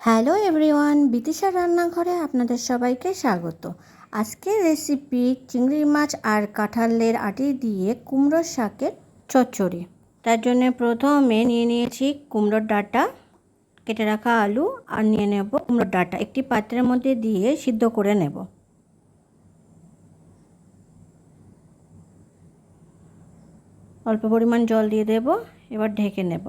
Hello everyone, বিদিশার রান্নাঘরে আপনাদের সবাইকে স্বাগত। আজকের রেসিপি চিংড়ি মাছ আর কাঁঠালের আটি দিয়ে কুমড়োর শাকের চচ্চড়ি। তার জন্য প্রথমে নিয়ে নিয়েছি কুমড়োর ডাঁটা, কেটে রাখা আলু আর নিয়ে নেব কুমড়োর ডাঁটা। একটি পাত্রের মধ্যে দিয়ে সিদ্ধ করে নেব। অল্প পরিমাণ জল দিয়ে দেব, এবার ঢেকে নেব।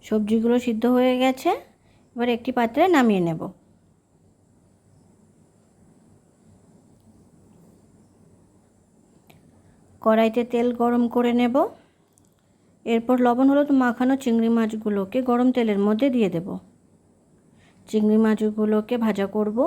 সবজিগুলো সিদ্ধ হয়ে গেছে, এবার একটি পাত্রে নামিয়ে নেব। কড়াইতে তেল গরম করে নেব। এরপর লবণ হলুদ মাখানো চিংড়ি মাছগুলোকে গরম তেলের মধ্যে দিয়ে দেব। চিংড়ি মাছগুলোকে ভাজা করব।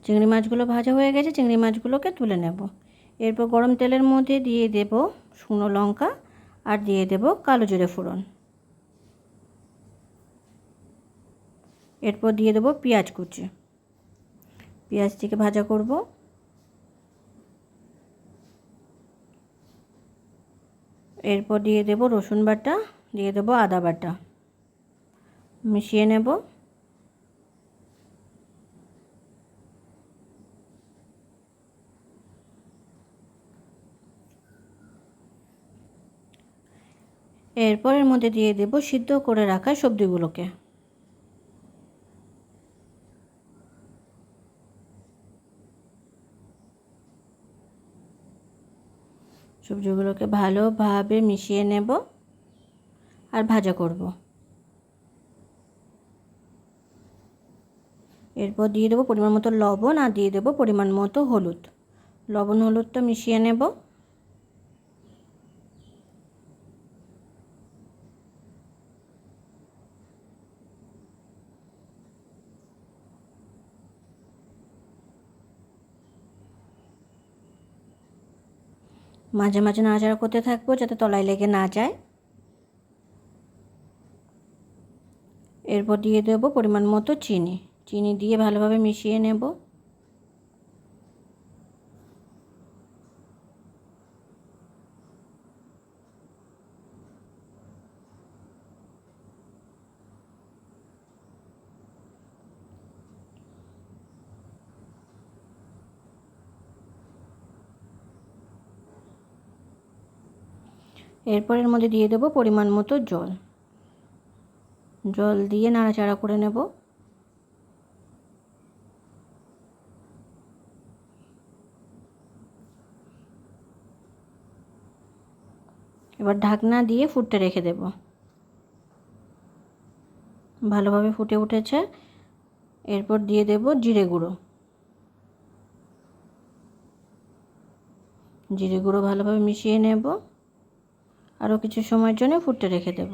চিংড়ি মাছগুলো ভাজা হয়ে গেছে, চিংড়ি মাছগুলোকে তুলে নেব। এরপর গরম তেলের মধ্যে দিয়ে দেব শুকনো লঙ্কা আর দিয়ে দেব কালো জিরে ফোড়ন। এরপর দিয়ে দেব পেঁয়াজ কুচি। পেঁয়াজটিকে ভাজা করব। এরপর দিয়ে দেব রসুন বাটা, দিয়ে দেব আদা বাটা, মিশিয়ে নেব। এরপর এর মধ্যে দিয়ে দেব সিদ্ধ করে রাখা সবজিগুলোকে। সবজিগুলোকে ভালোভাবে মিশিয়ে নেব আর ভাজা করব। এরপর দিয়ে দেবো পরিমাণ মতো লবণ আর দিয়ে দেবো পরিমাণ মতো হলুদ। লবণ হলুদটা মিশিয়ে নেব। মাঝে মাঝে নাড়াচাড়া করতে থাকবো যাতে তলায় লেগে না যায়। এরপর দিয়ে দেবো পরিমাণ মতো চিনি। চিনি দিয়ে ভালোভাবে মিশিয়ে নেব। এরপর এর মধ্যে দিয়ে দেবো পরিমাণ মতো জল। জল দিয়ে নাড়াচাড়া করে নেব। এবার ঢাকনা দিয়ে ফুটতে রেখে দেব। ভালোভাবে ফুটে উঠেছে। এরপর দিয়ে দেব জিরে গুঁড়ো। জিরে গুঁড়ো ভালোভাবে মিশিয়ে নেব। আরও কিছু সময়ের জন্য ফুটতে রেখে দেব।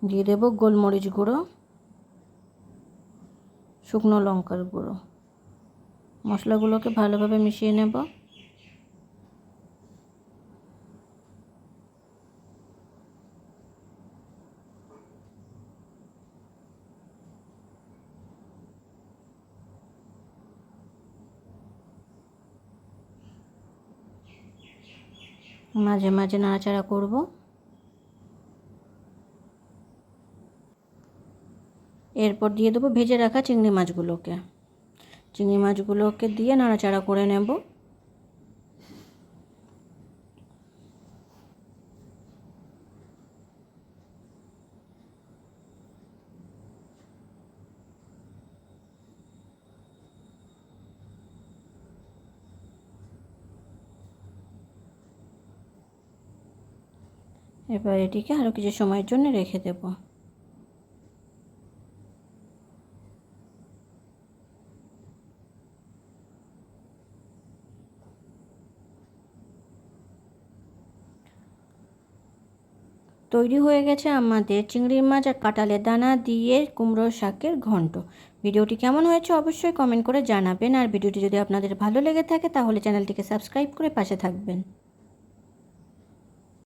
দিয়ে দেব গোলমরিচ গুঁড়ো, শুকনো লঙ্কার গুঁড়ো। মশলাগুলোকে ভালোভাবে মিশিয়ে নেব। মাঝে মাঝে নাড়াচাড়া করব। এরপর দিয়ে দেবো ভেজে রাখা চিংড়ি মাছগুলোকে। চিংড়ি মাছগুলোকে দিয়ে নাড়াচাড়া করে নেব। এবার এটিকে আরও কিছু সময়ের জন্য রেখে দেব। তৈরি হয়ে গেছে আমাদের চিংড়ি মাছ আর কাঁঠালের দানা দিয়ে কুমড়োর শাকের ঘন্ট। ভিডিওটি কেমন হয়েছে অবশ্যই কমেন্ট করে জানাবেন, আর ভিডিওটি যদি আপনাদের ভালো লেগে থাকে তাহলে চ্যানেলটিকে সাবস্ক্রাইব করে পাশে থাকবেন।